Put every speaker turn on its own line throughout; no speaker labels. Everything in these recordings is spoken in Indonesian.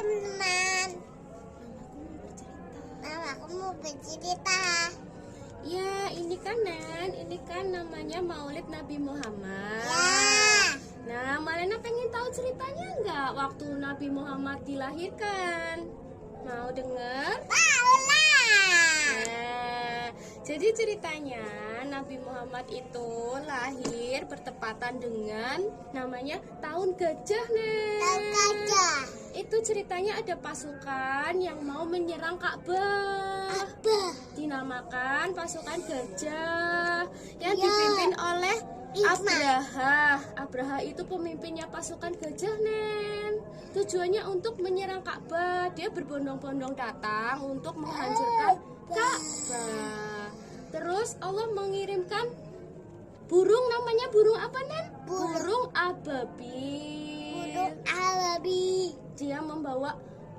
teman-teman. Aku mau bercerita.
Ya, ini kan namanya Maulid Nabi Muhammad.
Ya.
Nah, Malena pengen tahu ceritanya nggak waktu Nabi Muhammad dilahirkan? Mau dengar?
Tahu lah.
Nah, jadi ceritanya Nabi Muhammad itu lahir bertepatan dengan namanya tahun gajah, Nen.
Tahu gajah.
Itu ceritanya ada pasukan yang mau menyerang Ka'bah.
Apa?
Dinamakan pasukan gajah yang
Ya.
dipimpin oleh
Isma.
Abraha itu pemimpinnya pasukan gajah, Nen. Tujuannya untuk menyerang Ka'bah. Dia berbondong-bondong datang untuk menghancurkan Ka'bah. Terus Allah mengirimkan burung, namanya burung apa, Nen? Burung ababil.
Burung Arabi.
Dia membawa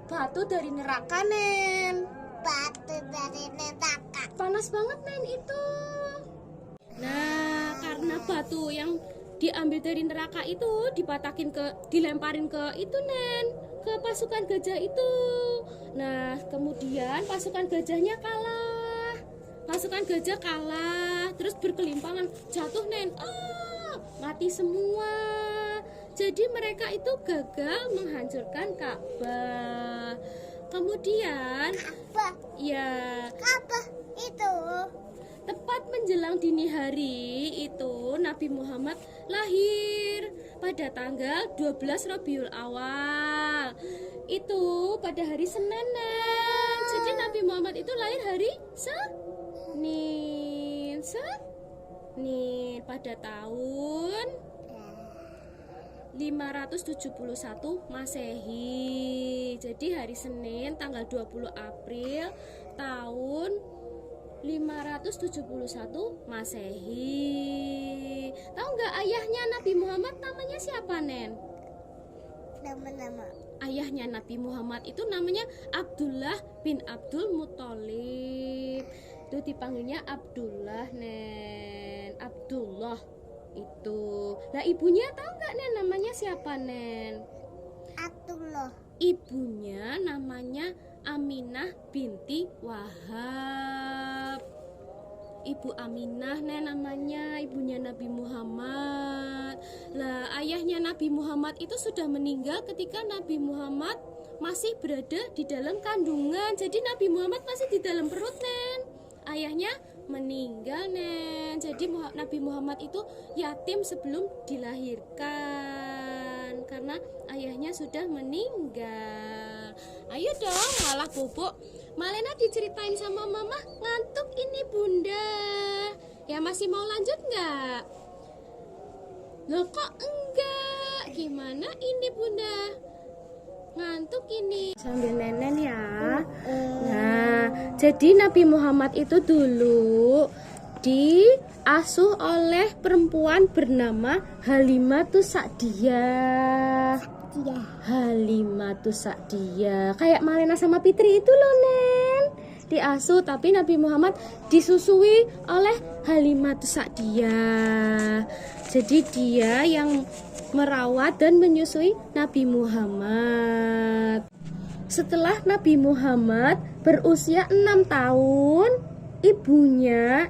batu dari neraka, Nen.
Batu dari neraka.
Panas banget, Nen, itu. Nah, karena batu yang diambil dari neraka itu dilemparin ke itu, Nen, ke pasukan gajah itu. Nah, kemudian pasukan gajahnya kalah. Pasukan gajah kalah, terus berkelimpangan, jatuh, Nen. Mati semua. Jadi mereka itu gagal menghancurkan Ka'bah. Kemudian,
Apa?
ya,
Apa itu?
tepat menjelang dini hari itu Nabi Muhammad lahir pada tanggal 12 Rabiul Awal. Itu pada hari Senin, Nen. Jadi Nabi Muhammad itu lahir hari Senin pada tahun 571 Masehi. Jadi hari Senin tanggal 20 April tahun 571 Masehi. Tahu nggak ayahnya Nabi Muhammad namanya siapa, Nen?
Nama-nama.
Ayahnya Nabi Muhammad itu namanya Abdullah bin Abdul Muthalib. Itu dipanggilnya Abdullah, Nen. Abdullah itu. Nah, ibunya tahu nggak, Nen, namanya siapa, Nen?
Abdullah.
Ibunya namanya Aminah binti Wahab. Ibu Aminah, Nen, namanya ibunya Nabi Muhammad. Lah, ayahnya Nabi Muhammad itu sudah meninggal ketika Nabi Muhammad masih berada di dalam kandungan. Jadi Nabi Muhammad masih di dalam perut, Nen. Ayahnya meninggal, Nen. Jadi Nabi Muhammad itu yatim sebelum dilahirkan karena ayahnya sudah meninggal. Ayo dong, malah bobok. Malena diceritain sama mama, ngantuk ini bunda. Ya masih mau lanjut nggak? Loh kok enggak? Gimana ini bunda? Ngantuk ini. Sambil nenen ya. Nah, jadi Nabi Muhammad itu dulu diasuh oleh perempuan bernama Halimatus Sa'diyah. Halimatus Sa'diyah. Kayak Malena sama Fitri itu loh, Nen. Diasuh, tapi Nabi Muhammad disusui oleh Halimatus Sa'diyah. Jadi dia yang merawat dan menyusui Nabi Muhammad. Setelah Nabi Muhammad berusia 6 tahun, ibunya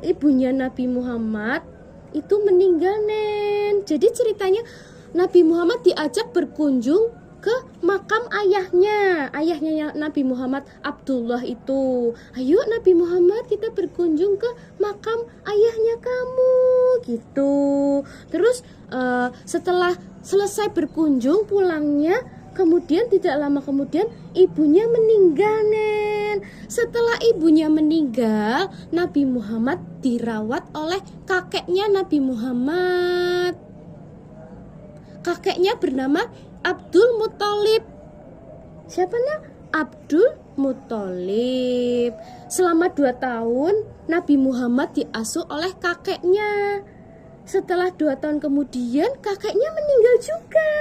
Nabi Muhammad itu meninggal, Nen. Jadi ceritanya Nabi Muhammad diajak berkunjung ke makam ayahnya yang Nabi Muhammad, Abdullah itu. Ayo Nabi Muhammad, kita berkunjung ke makam ayahnya kamu, gitu. Terus setelah selesai berkunjung pulangnya, kemudian tidak lama kemudian ibunya meninggal, Nen. Setelah ibunya meninggal, Nabi Muhammad dirawat oleh kakeknya Nabi Muhammad. Kakeknya bernama Abdul Muthalib. Siapa Abdul Muthalib. Selama 2 tahun Nabi Muhammad diasuh oleh kakeknya. Setelah 2 tahun kemudian kakeknya meninggal juga.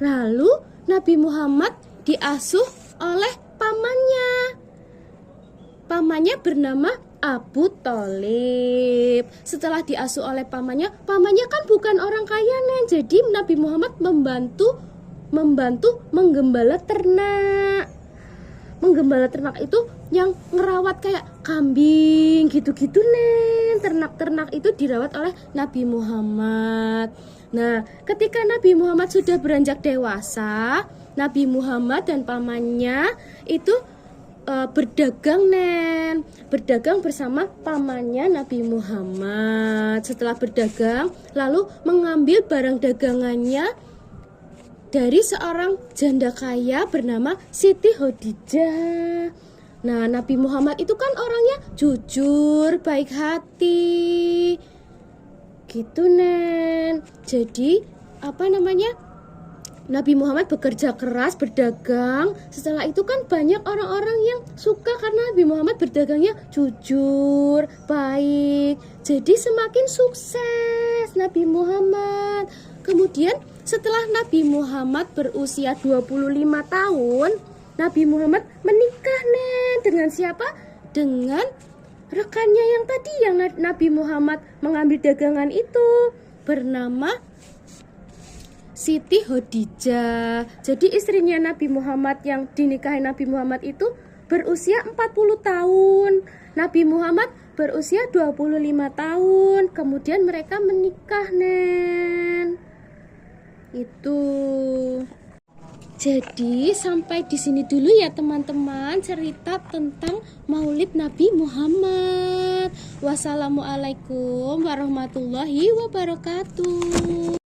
Lalu Nabi Muhammad diasuh oleh pamannya. Pamannya bernama Abu Thalib. Setelah diasuh oleh pamannya kan bukan orang kaya, Nen. Jadi Nabi Muhammad membantu menggembala ternak. menggembala ternak itu yang ngerawat kayak kambing gitu-gitu Nen. Ternak-ternak itu dirawat oleh Nabi Muhammad. Nah, ketika Nabi Muhammad sudah beranjak dewasa, Nabi Muhammad dan pamannya itu berdagang Nen, berdagang bersama pamannya Nabi Muhammad. Setelah berdagang, lalu mengambil barang dagangannya dari seorang janda kaya bernama Siti Khadijah. Nah, Nabi Muhammad itu kan orangnya jujur, baik hati, gitu Nen. Jadi Nabi Muhammad bekerja keras, berdagang. Setelah itu kan banyak orang-orang yang suka karena Nabi Muhammad berdagangnya jujur, baik. Jadi semakin sukses Nabi Muhammad. Kemudian setelah Nabi Muhammad berusia 25 tahun, Nabi Muhammad menikah Nen. Dengan siapa? Dengan rekannya yang tadi yang Nabi Muhammad mengambil dagangan itu, bernama Siti Khadijah. Jadi istrinya Nabi Muhammad yang dinikahi Nabi Muhammad itu berusia 40 tahun. Nabi Muhammad berusia 25 tahun. Kemudian mereka menikah Nen. Itu. Jadi sampai di sini dulu ya teman-teman cerita tentang Maulid Nabi Muhammad. Wassalamualaikum warahmatullahi wabarakatuh.